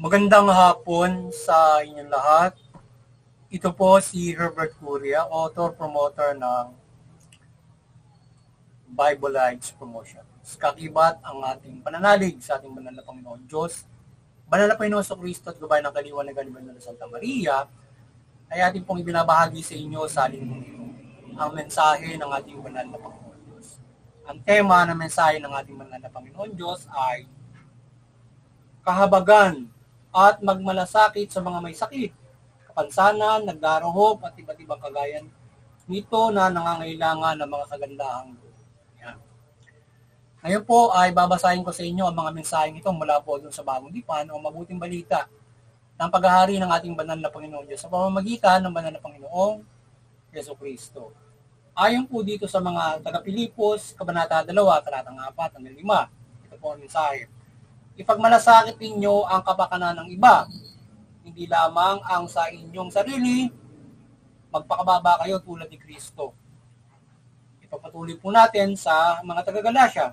Magandang hapon sa inyong lahat. Ito po si Herbert Curia, author, promoter ng Bible Lives Promotion. Kakibat ang ating pananalig sa ating banal na Panginoon Diyos, banal na Panginoon Kristo at gabay ng kaliwanagan ni Banal na Santa Maria, ay ating pong ibinabahagi sa inyo sa lingkong ito, ang mensahe ng ating banal na Panginoon Diyos. Ang tema ng mensahe ng ating banal na Panginoon Diyos ay kahabagan at magmalasakit sa mga may sakit, kapansanan, nagdaruhop at iba't ibang kagayan nito na nangangailangan ng mga kagandahang loob. Yan. Ngayon po ay babasahin ko sa inyo ang mga mensaheng ito mula po dun sa Bagong Tipan o mabuting balita ng paghahari ng ating banal na Panginoon Diyos sa pamamagitan ng banal na Panginoong Yesu Kristo. Ayon po dito sa mga taga-Pilipos, Kabanata 2, talatang 4 hanggang 5. Ito po ang mensahe. Ipagmalasakit ninyo ang kapakanan ng iba, hindi lamang ang sa inyong sarili, magpakababa kayo tulad ni Kristo. Ipagpatuloy po natin sa mga taga-Galasya,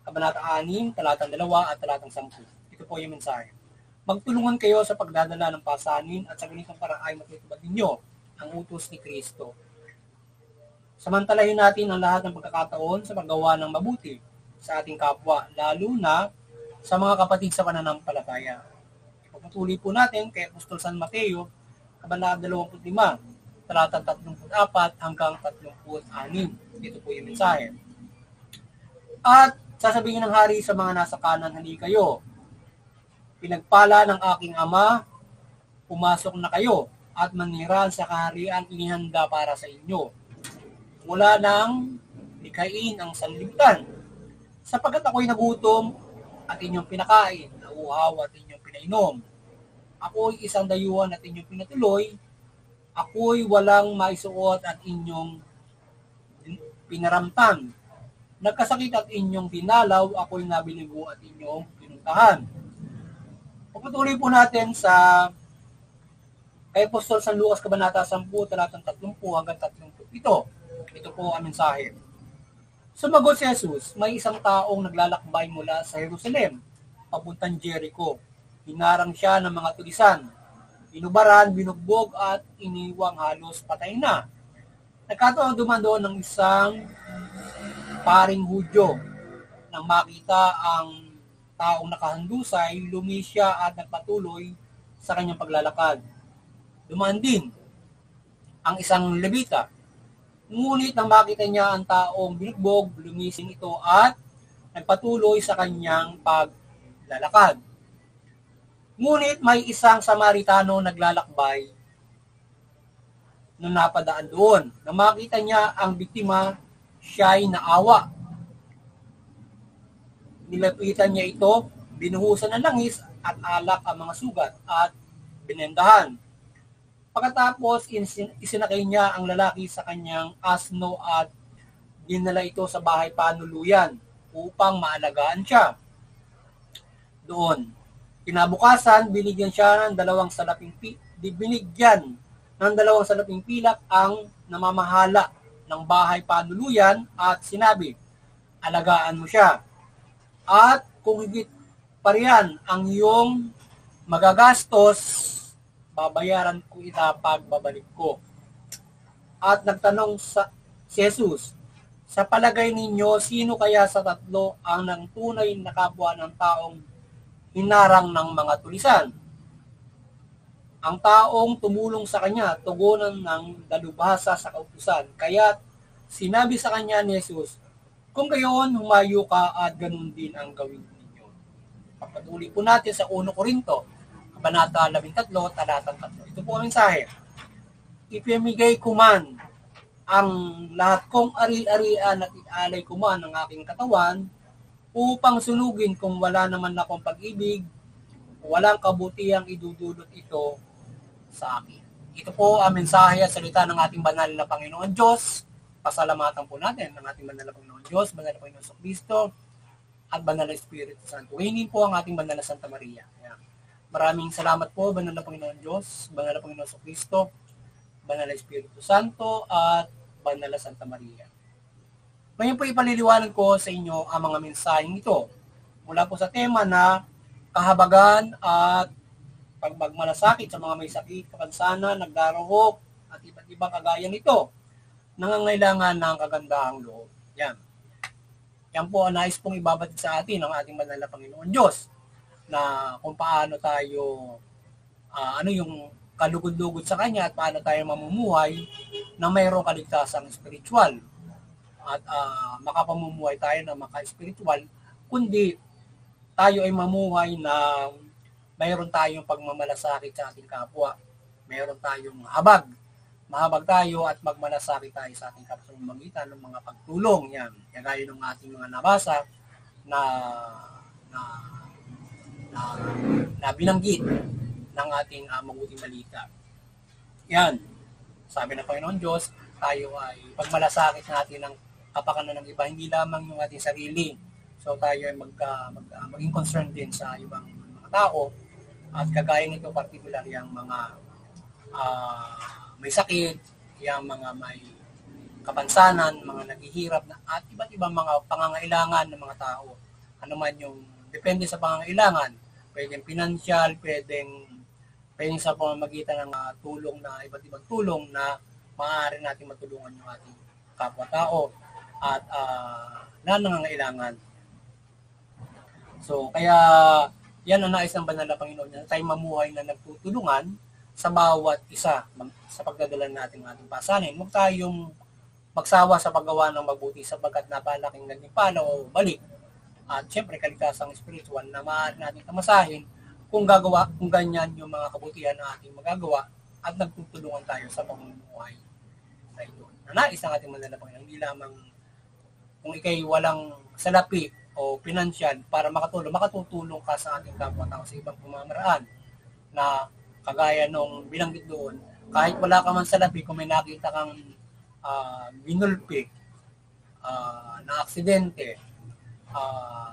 Kabanata 6, talatang 2 at talatang 10. Ito po yung mensahe. Magtulungan kayo sa pagdadala ng pasanin at sa ganitong parang ay matutupad ninyo ang utos ni Kristo. Samantalahin natin ang lahat ng pagkakataon sa paggawa ng mabuti sa ating kapwa, lalo na sa mga kapatid sa pananampalataya. Ipagpatuloy po natin kay Apostol San Mateo, Kabanata 25, talatang 34 hanggang 36. Ito po yung mensahe. At sasabihin ng hari sa mga nasa kanan, hali kayo. Pinagpala ng aking ama, pumasok na kayo at manirahan sa kaharian inihanda para sa inyo. Mula nang likhain ang sanlibutan, sapagkat ako'y nagutom at inyong pinakain, nauuhaw at inyong pinainom. Ako'y isang dayuhan at inyong pinatuloy. Ako'y walang maisuot at inyong pinaramtan. Nagkasakit at inyong dinalaw, ako'y nabiligo at inyong pinuntahan. Pagpatuloy po natin sa kay Apostol San Lucas, Kabanata 10, talatang 30 hanggang 37. Ito po ang mensahe. Sumagot si Jesus, may isang taong naglalakbay mula sa Jerusalem, papuntang Jericho. Hinarang siya ng mga tulisan. Inubaran, binugbog at iniwang halos patay na. Nagkataon duman doon ng isang paring Hudyo. Nang makita ang taong nakahandusay, lumisya at nagpatuloy sa kanyang paglalakad. Dumaan din ang isang Levita. Ngunit nang makita niya ang taong binugbog, lumising ito at nagpatuloy sa kanyang paglalakad. Ngunit may isang Samaritano naglalakbay nung napadaan doon. Nang makita niya ang biktima, siya'y naawa. Nilapitan niya ito, binuhusan ng langis at alak ang mga sugat at binendahan. Pagkatapos, isinakay niya ang lalaki sa kanyang asno at dinala ito sa bahay panuluyan upang maalagaan siya. Doon, kinabukasan, binigyan ng dalawang salaping pilak ang namamahala ng bahay panuluyan at sinabi, alagaan mo siya. At kung higit pa riyan ang iyong magagastos, babayaran ko ita pagbabalik ko. At nagtanong si Jesus, sa palagay ninyo, sino kaya sa tatlo ang nang tunay na kapwa ng taong hinarang ng mga tulisan? Ang taong tumulong sa kanya, tugunan ng dalubhasa sa kautusan. Kaya sinabi sa kanya ni Jesus, kung gayon, humayo ka at ganun din ang gawin ninyo. Pagpatuloy po natin sa 1 Korinto, Kabanata 13, talatang 3. Ito po ang mensahe. Ipamigay ko man ang lahat kong ari-arian at ialay ko man ang aking katawan upang sunugin kung wala naman akong pag-ibig, walang kabutihang idudulot ito sa akin. Ito po ang mensahe at salita ng ating banal na Panginoon Diyos. Pasalamatan po natin ng ating banal na Panginoon Diyos, banal na Panginoon Kristo, at banal na Espiritu Santo. Ngayon po ang ating banal na Santa Maria. Maraming salamat po, banal na Panginoon Diyos, banal na Panginoon Kristo, banal na Espiritu Santo, at banal na Santa Maria. Ngayon po ipaliliwanag ko sa inyo ang mga mensaheng ito. Mula po sa tema na kahabagan at pagmamalasakit sa mga may sakit, kapansanan, nagdaruhok, at iba't ibang kagaya nito, nangangailangan ng kagandahang loob. Yan. Yan po ang nais pong ibabatid sa atin ng ating banal na Panginoon Diyos na kung paano tayo, ano yung kalugod-lugod sa Kanya at paano tayo mamumuhay na mayroong kaligtasang spiritual at makapamumuhay tayo na maka-spiritual, kundi tayo ay mamuhay na mayroon tayong pagmamalasakit sa ating kapwa, mayroon tayong habag, mahabag tayo at magmalasakit tayo sa ating kapwa sa pamamagitan ng mga pagtulong. Yan, gaya ng ating mga nabasa na binanggit ng ating mabuting balita. Yan, sabi ng Panginoon Diyos, tayo ay pagmalasakit natin ng kapakanan ng iba, hindi lamang yung ating sarili. So tayo ay maging concerned din sa ibang mga tao at kagaya nito particular yung mga may sakit, yung mga may kapansanan, mga naghihirap na at iba't ibang mga pangangailangan ng mga tao. Ano man yung depende sa pangangailangan, pwedeng pinansyal, pwedeng sa pamamagitan ng tulong na iba't ibang tulong na maaari natin matulungan yung ating kapwa-tao at na nangangailangan. So, kaya yan ang nais ng banal na Panginoon na tayo mamuhay na nagtutulungan sa bawat isa sa pagdadala natin ng ating pasanin. Huwag tayong magsawa sa paggawa ng mabuti sapagkat napalaking nagpala o balik. At syempre, kaligtasang spiritual na maaari natin tamasahin kung ganyan yung mga kabutihan na ating magagawa at nagtutulungan tayo sa pamumuhay na ito. Nais ng ating banal na Panginoon, hindi lamang kung ikay walang salapi o pinansyal para makatutulong ka sa ating kapwa-tao sa ibang pamamaraan na kagaya nung binanggit doon, kahit wala ka man salapi, kung may nakita kang binulpik, na aksidente,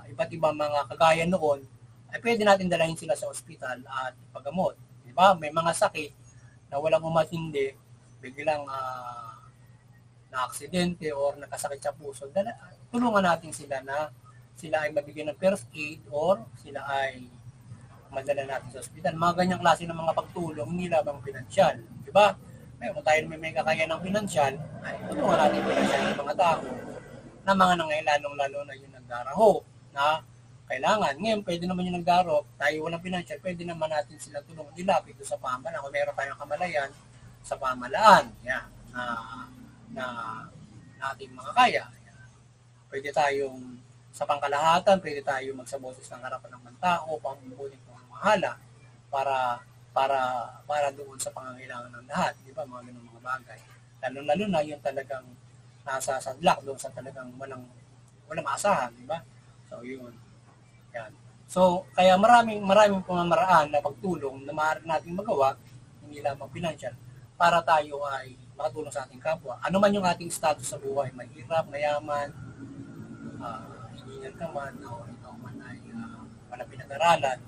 iba't ibang mga kagaya noon, ay pwede natin dalahin sila sa ospital at paggamot. Diba? May mga sakit na walang umatindi, biglang na aksidente or nakasakit sa puso, tulungan natin sila na sila ay mabigyan ng first aid or sila ay madala natin sa ospital. Mga ganyang klase ng mga pagtulong, hindi lamang pinansyal. Diba? Kung tayo may kakaya ng pinansyal, ay tulungan natin pinansyal ng mga tao na mga nangailanong lalo na yung nagdaraho na kailangan. Ngayon, pwede naman yung nagdaro, tayo walang pinansyal, pwede naman natin sila tulungan dilapit sa pamahalaan. Kung meron tayong kamalayan sa pamahalaan, yan, na ating mga kaya. Yan. Pwede tayong sa pangkalahatan, pwede tayong magsaboses ng harapan ng tao, pamumuling pamamahala para doon sa pangangailangan ng lahat. Di ba? Mga ganun mga bagay. Lalo na yung talagang nasa sadlak doon sa talagang walang asahan. Di ba? So, yun. Yan. So, kaya maraming pamamaraan na pagtulong na maaari nating magawa, hindi lamang financial, para tayo ay makatulong sa ating kapwa. Ano man yung ating status sa buhay, mahirap, mayaman, hihingan ka man, o ikaw man ay wala pinag-aralan,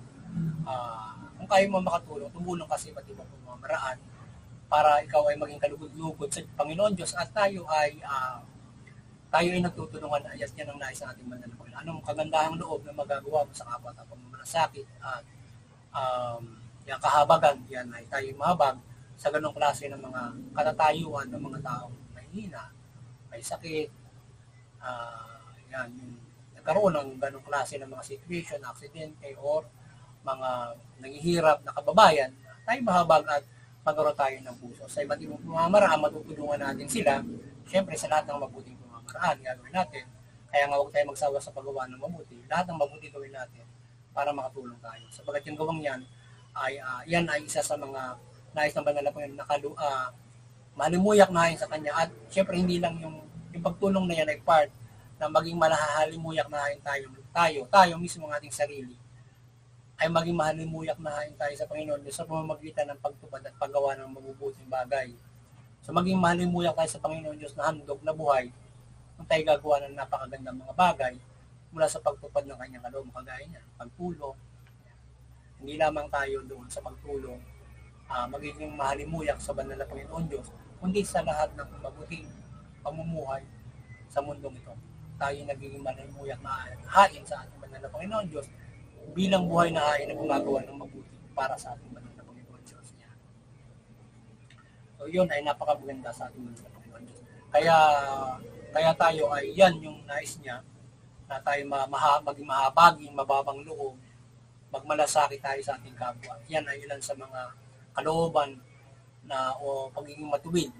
kung kayo mo makatulong, tumulong kasi iba't ibang pamamaraan para ikaw ay maging kalugod-lugod sa Panginoon Diyos at tayo ay nagtutulungan. Ayat yan ang nais ng ating banal na Panginoon. Anong kagandahang loob na magagawa mo sa kapwa at pagmamalasakit at yung kahabagan, yan ay tayo mahabag sa ganong klase ng mga katatayuan ng mga taong may hina, may sakit, yan, yung nagkaroon ng ganong klase ng mga situation, aksidente, or mga naghihirap na kababayan, tayo mahabag at magkaroon tayo ng puso. Sa iba't ibang pamamaraan, matutulungan natin sila, syempre sa lahat ng mabuting pamamaraan, gagawin natin. Kaya nga huwag tayo magsawa sa paggawa ng mabuti. Lahat ng mabuti gawin natin para makatulong tayo. Sabagat yung gawang yan ay isa sa mga nais ng banal na Panginoon na mahalimuyak na sa Kanya. At syempre hindi lang yung pagtulong na yan ay part na maging mahalimuyak na tayo mismo ng ating sarili ay maging mahalimuyak na tayo sa Panginoon sa pamamagitan ng pagtupad at paggawa ng mabubuting bagay. So maging mahalimuyak tayo sa Panginoon Diyos na handog na buhay kung tayo gagawa ng napakagandang mga bagay mula sa pagtupad ng kanyang kalooban, kagaya niya, pagtulong. Hindi lamang tayo doon sa pagtulong, magiging mahalimuyak sa banal na Panginoon Diyos, kundi sa lahat ng mabuting pamumuhay sa mundong ito. Tayo nagiging mahalimuyak na hain sa ating banal na Panginoon Diyos bilang buhay na hain na gumagawa ng mabuti para sa ating banal na So yun ay napakaganda sa ating banal na Panginoon Diyos. Kaya tayo ay yan yung nais niya, na tayo maging mahabaging, mababang loob, magmalasakit tayo sa ating kapwa. Yan ay ilan sa mga kalooban o pagiging matuwid,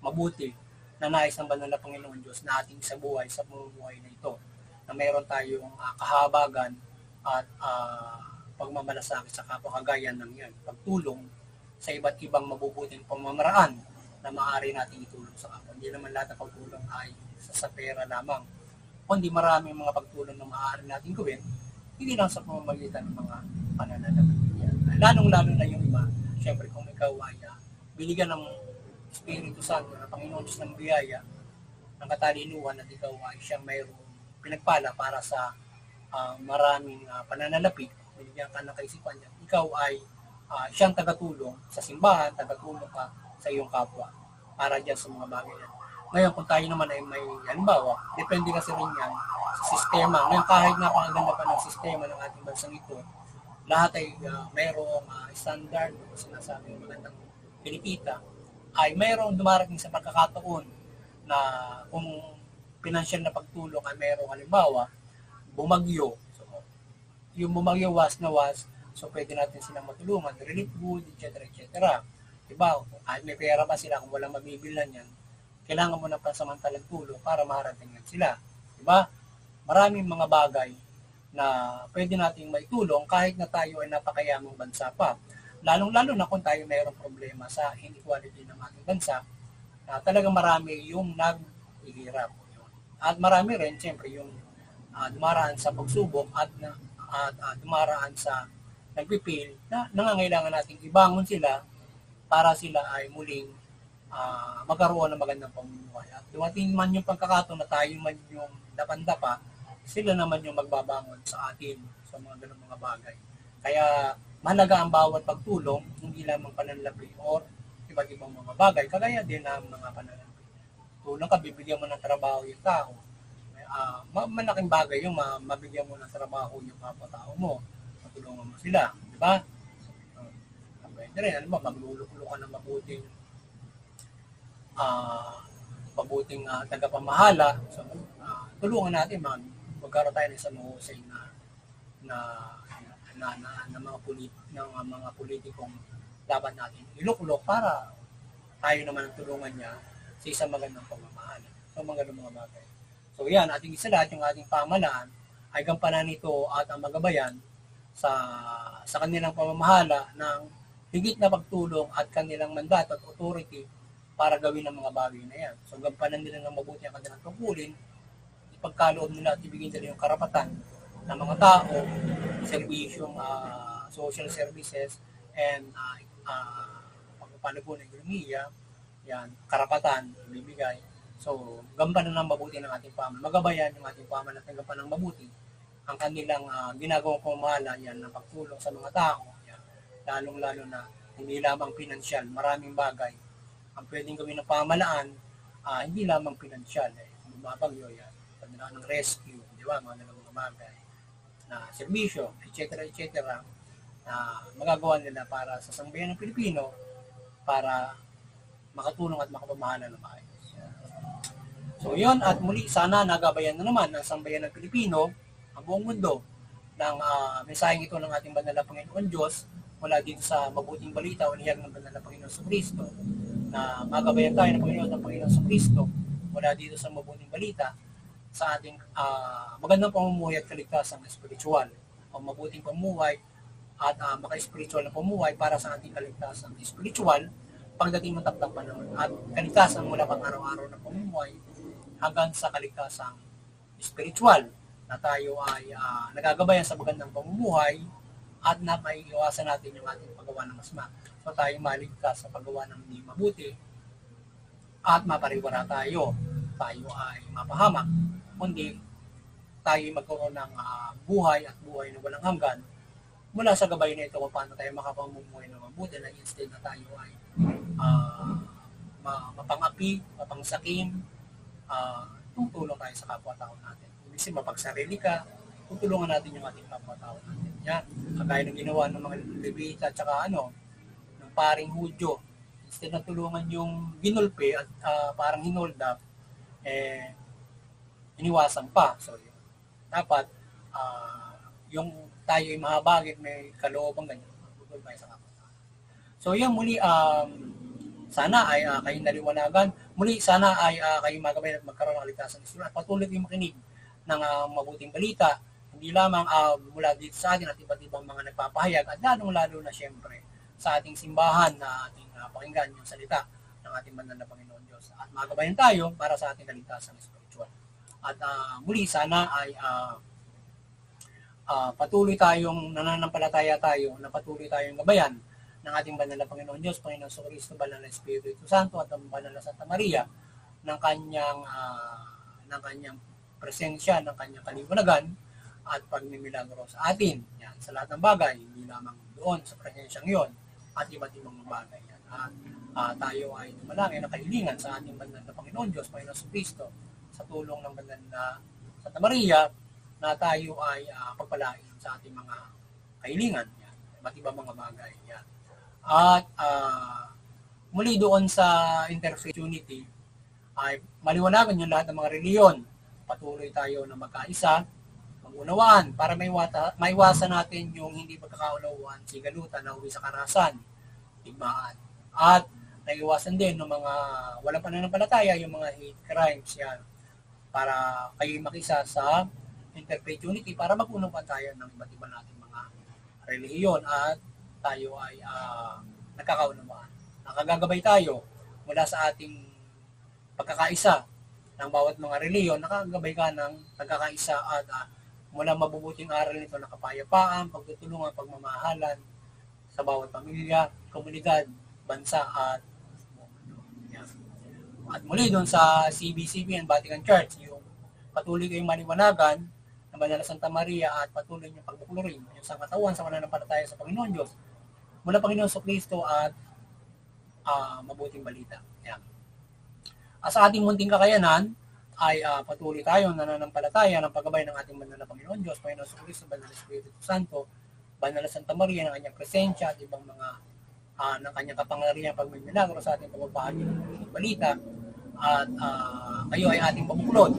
mabuti, na nais ng banal na Panginoon Diyos na ating sa buhay, sa pamumuhay na ito, na mayroon tayong kahabagan at pagmamalasakit sa kapwa, kagaya ng yan, pagtulong sa iba't ibang mabubuting pamamaraan na maaari nating itulong sa kapwa. Hindi naman lahat ng pagtulong ay sa pera lamang, kundi maraming mga pagtulong na maaari nating gawin, hindi lang sa pamamagitan ng mga pananalapi. Lalong-lalo na yung iba, syempre kung ikaw ay binigyan ng Espiritu Santo na Panginoon Diyos ng biyaya, ng katalinuhan, at ikaw ay siyang mayroong pinagpala para sa maraming pananalapi, binigyan ka ng kaisipan niya, ikaw ay siyang tagatulong sa simbahan, tagatulong ka sa iyong kapwa para dyan sa mga bagay yan. Ngayon, kung tayo naman ay may halimbawa, depende kasi rin yan sa sistema. Ngayon, kahit napakaganda pa ng sistema ng ating bansang ito, lahat ay mayroong standard o sinasabing magandang pinikita, ay mayroong dumarating sa pagkakataon na kung pinansyal na pagtulong ay mayroong halimbawa, bumagyo. So, yung bumagyo was na was, so pwede natin silang matulungan, relief good, etc. etc. Diba? Kahit may pera pa sila, kung walang mabibilan yan, kailangan mo ng pansamantalang tulong para maharatingan sila. Diba? Maraming mga bagay na pwede nating maitulong kahit na tayo ay napakayamang bansa pa. Lalong-lalo na kung tayo mayroong problema sa inequality ng ating bansa, na talagang marami yung naghihirap. At marami rin, siyempre, yung dumaraan sa pagsubok at dumaraan sa nagpipil na nangangailangan nating ibangon sila para sila ay muling magkaroon ng magandang pamumuhay. At dumating man yung pagkakataon na tayo man yung dapandapa, sila naman yung magbabangon sa atin sa mga ganung mga bagay. Kaya mahalaga ang bawat pagtulong, hindi lamang pananalapi or iba't ibang mga bagay, kagaya din ng mga pananalapi. Tulong ka, bibigyan mo ng trabaho yung tao. Malaking bagay yung mabigyan mo ng trabaho yung kapwa-tao mo. Matulungan mo sila, di ba? Pwede rin, ano ba, maglulukulo ka ng mabuting tagapamahala. So, tulungan natin magkaroon tayo ng isang mahusay na mga politikong laban natin iluklok para tayo naman ang tulungan niya sa isang magandang pamamahala. So, magandang mga bagay. So, yan, ating isa lahat yung ating pamahalaan ay gampanan nito at ang magabayan sa kanilang pamamahala ng higit na pagtulong at kanilang mandato at authority para gawin ang mga bagay na yan. So, gampanan nila ng mabuti ang kanilang tungkulin, ipagkaloob nila at ibigin nila yung karapatan ng mga tao, serbisyong social services, and pagpapalago ng ekonomiya, yan, karapatan, ibibigay. So, gampanan ng mabuti ng ating pamahalaan. Magabayan yung ating pamahalaan at gampanan ng mabuti ang kanilang ginagawang pamamahala, yan, ng pagtulong sa mga tao. Yan, lalong-lalo na hindi lamang pinansyal, maraming bagay ang pwedeng gawin ng pamahalaan, hindi lamang pinansyal. Bumabagyo yan, pagdala ng rescue, di ba, mga bagay na serbisyo, etc. na magagawa nila para sa sambayan ng Pilipino para makatulong at makapamahala ng maayos. So yun, at muli sana nagabayan na naman ng sambayan ng Pilipino ang buong mundo ng mensaheng ito ng ating banal na Panginoon Diyos mula dito sa mabuting balita o niyag ng banal na Panginoon sa Kristo, na magabayan tayo ng Panginoon sa Kristo mula dito sa mabuting balita sa ating magandang pamumuhay at kaligtasang espiritual o mabuting pamuhay at maka-espiritual na pamuhay para sa ating kaligtasang espiritual pagdating ng takdang panahon at kaligtasan mula pang araw-araw na pamumuhay hanggang sa kaligtasang espiritual na tayo ay nagagabayan sa magandang pamumuhay at na maiiwasan natin yung ating paggawa ng masama. So tayo maligtas sa paggawa ng hindi mabuti at mapariwara tayo ay mapahamak, kundi tayo magkaroon ng buhay at buhay na walang hanggan mula sa gabay na ito kung paano tayo makapamumuhay ng mabuti na instead na tayo ay mapangapi, mapangsakim, tutulong tayo sa kapwa-tao natin. Ibig mapagsarili ka, tutulungan natin yung ating kapwa-tao natin. Yan, kagaya ng ginawa ng mga Levita at saka ng paring Hudyo, instead na tulungan yung ginulpe at parang hinold up, iniwasan pa. So, dapat, yung tayo ay mahabagin, may kalooban ganyan, magulol tayo sa kapwa. So, yan muli, sana ay kayong naliwanagan. Muli, sana ay kayong magabay at magkaroon ng kaligtasan ng Espiritu at patuloy kayong makinig ng mabuting balita, hindi lamang mula dito sa atin at iba't ibang mga nagpapahayag at lalong-lalo na siyempre sa ating simbahan na ating pakinggan yung salita ng ating banal na Panginoon Diyos. At magabayan tayo para sa ating kaligtasan spiritual. At muli, sana ay patuloy tayong nananampalataya tayo na patuloy tayong gabayan ng ating banal na Panginoon Diyos, Panginoon Jesucristo, banal na Espiritu Santo at ang banal na Santa Maria ng kanyang presensya, ng kanyang kaliwanagan at pagmimilagro sa atin. Yan, sa lahat ng bagay, hindi lamang doon sa presensyang yon at iba't ibang bagay. Yan. At tayo ay dumalangin na kahilingan sa ating banal na Panginoon Diyos, Panginoon Jesucristo, sa tulong ng banal na Santa Maria, na tayo ay pagpalain sa ating mga kahilingan. Yan, iba't ibang mga bagay. Yan. At muli doon sa interfaith unity, ay maliwanagan yung lahat ng mga reliyon. Patuloy tayo na magkaisa, mag-unawaan para maiwasan natin yung hindi pagkakaunawaan, sigalutan, nauwi sa karahasan, digmaan. At naiwasan din ng mga walang pananampalataya, yung mga hate crimes yan, para kayo makisa sa interfaith unity para mag-unawaan tayo ng iba't iba nating mga relihiyon at tayo ay nagkakaunawaan. Nakagagabay tayo mula sa ating pagkakaisa ng bawat mga reliyon, nakagabay ka ng pagkakaisa at mula mabubuting aral nito na kapayapaan, pagtutulungan, pagmamahalan sa bawat pamilya, komunidad, bansa at mundo. At muli doon sa CBCP and Vatican Church, yung patuloy kayong maliwanagan ng Banal na Santa Maria at patuloy yung pagbuklurin, yung sangatawan sa pananampalataya sa Panginoon Diyos, mula Panginoon Jesucristo at mabuting balita. Yan. Sa ating munting kakayanan, ay patuloy tayong nananampalataya ng paggabay ng ating banal na Panginoon Diyos, Panginoon Jesucristo, banal na Espiritu Santo, banal na Santa Maria ng kanyang presensya at ibang mga ng kanyang kapangyarihan pagmimilagro sa ating pagbabahagi ng balita. At kayo ay ating mabuklod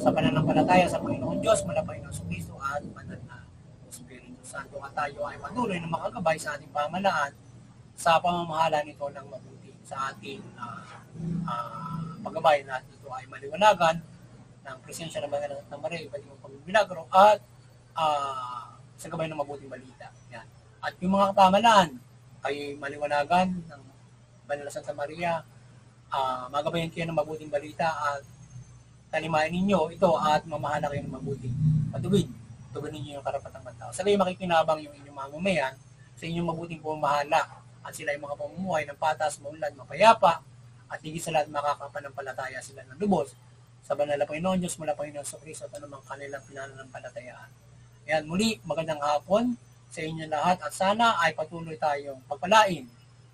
sa pananampalataya sa Panginoon Diyos, mula Panginoon Jesucristo at banal na Espiritu Santo. At tayo ay patuloy na makagabay sa ating pamahalaan sa pamamahala nito ng mabuti sa ating paggabay na ito ay maliwanagan ng presensya ng banal na Santa Maria, iba't ibang pagmimilagro at sa gabay ng mabuting balita. Yan. At yung mga pamahalaan ay maliwanagan ng banal na Santa Maria, magabayan kayo ng mabuting balita at talimain ninyo ito at mamahala kayo ng mabuting patuwid. Tugunin ninyo yung karapatang tao. Sa kayo makikinabang yung inyong mga mamamayan sa inyong mabuting pamamahala at sila ay mga pamumuhay ng patas, maunlad, mapayapa at higit sa lahat makakapanampalataya sila ng lubos sa banal na Panginoon Diyos, mula Panginoon Jesucristo at anumang kanilang pinananampalatayaan. Ayan, muli, magandang hapon sa inyo lahat at sana ay patuloy tayong pagpalain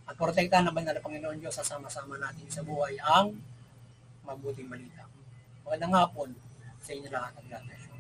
at protektahan ng banal na Panginoon Diyos sa sama-sama natin sa buhay ang mabuting balita. Magandang hapon sa inyo lahat at God bless you.